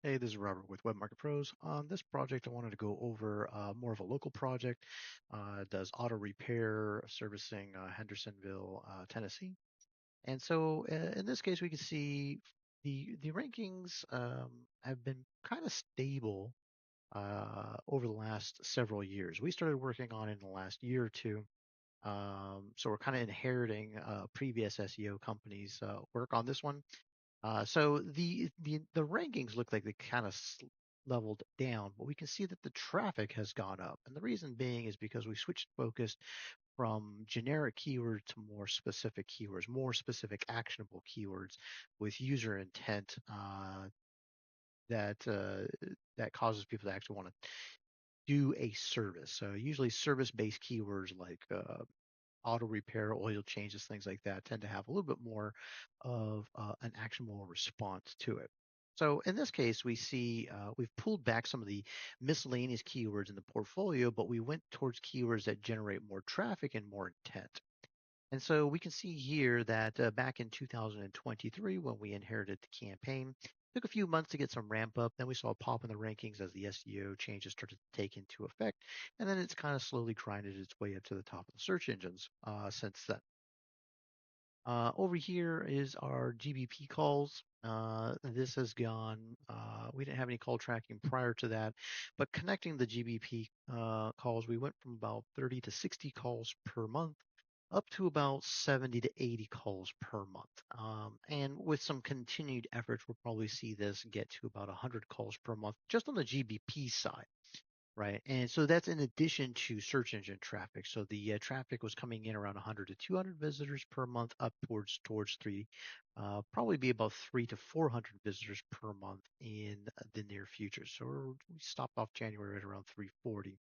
Hey, this is Robert with Web Market Pros. On this project, I wanted to go over more of a local project. It does auto repair servicing Hendersonville, Tennessee. And so in this case, we can see the rankings have been kind of stable over the last several years. We started working on it in the last year or two. So we're kind of inheriting previous SEO companies' work on this one. So the rankings look like they kind of leveled down, but we can see that the traffic has gone up, and the reason being is because we switched focus from generic keywords to more specific actionable keywords with user intent that that causes people to actually want to do a service. So usually service-based keywords like auto repair, oil changes, things like that tend to have a little bit more of an actionable response to it. So in this case, we see we've pulled back some of the miscellaneous keywords in the portfolio, but we went towards keywords that generate more traffic and more intent. And so we can see here that back in 2023, when we inherited the campaign, it took a few months to get some ramp up. Then we saw a pop in the rankings as the SEO changes started to take into effect. And then it's kind of slowly grinded its way up to the top of the search engines since then. Over here is our GBP calls. This has gone, we didn't have any call tracking prior to that, but connecting the GBP calls, we went from about 30 to 60 calls per month up to about 70 to 80 calls per month. And with some continued efforts, we'll probably see this get to about 100 calls per month just on the GBP side. Right. And so that's in addition to search engine traffic. So the traffic was coming in around 100 to 200 visitors per month, up towards three, probably be about 3 to 400 visitors per month in the near future. So we stopped off January at around 340.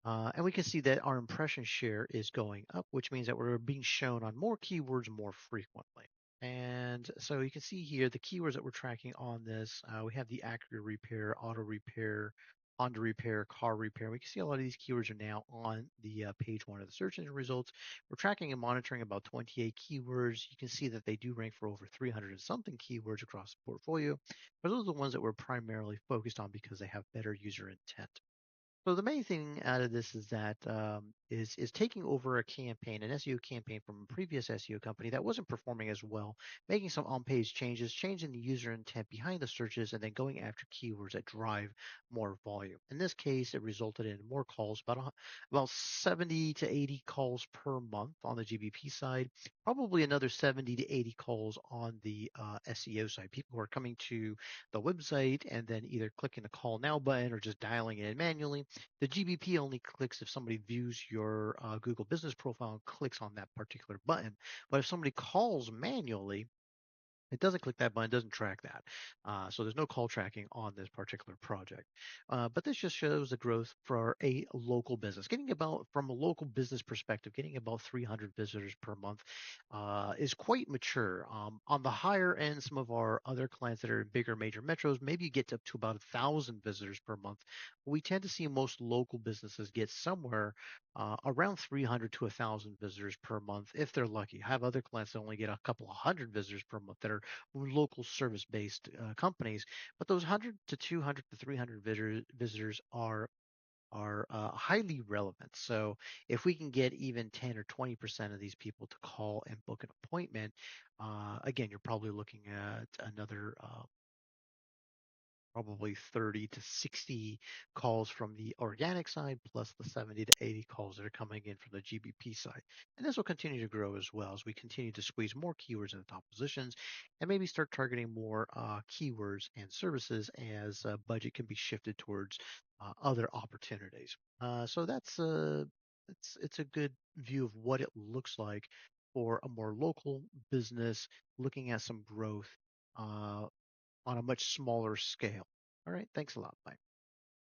And we can see that our impression share is going up, which means that we're being shown on more keywords more frequently. And so you can see here the keywords that we're tracking on this. We have the accurate repair, auto repair, Honda repair, car repair. We can see a lot of these keywords are now on the page one of the search engine results. We're tracking and monitoring about 28 keywords. You can see that they do rank for over 300 and something keywords across the portfolio. But those are the ones that we're primarily focused on because they have better user intent. So the main thing out of this is that is taking over a campaign, an SEO campaign from a previous SEO company that wasn't performing as well, making some on-page changes, changing the user intent behind the searches, and then going after keywords that drive more volume. In this case, it resulted in more calls, about 70 to 80 calls per month on the GBP side, probably another 70 to 80 calls on the SEO side. People who are coming to the website and then either clicking the call now button or just dialing it in manually. The GBP only clicks if somebody views your Google business profile and clicks on that particular button. But if somebody calls manually, it doesn't click that button, doesn't track that. So there's no call tracking on this particular project. But this just shows the growth for a local business. From a local business perspective, getting about 300 visitors per month is quite mature. On the higher end, some of our other clients that are in bigger major metros, maybe you get up to about 1,000 visitors per month. We tend to see most local businesses get somewhere around 300 to 1,000 visitors per month if they're lucky. I have other clients that only get a couple of hundred visitors per month that are local service-based companies, but those 100 to 200 to 300 visitors are highly relevant. So if we can get even 10 or 20% of these people to call and book an appointment, again, you're probably looking at another probably 30 to 60 calls from the organic side, plus the 70 to 80 calls that are coming in from the GBP side. And this will continue to grow as well as we continue to squeeze more keywords in the top positions and maybe start targeting more keywords and services as budget can be shifted towards other opportunities. So it's a good view of what it looks like for a more local business looking at some growth uh, on a much smaller scale. All right. Thanks a lot. Bye.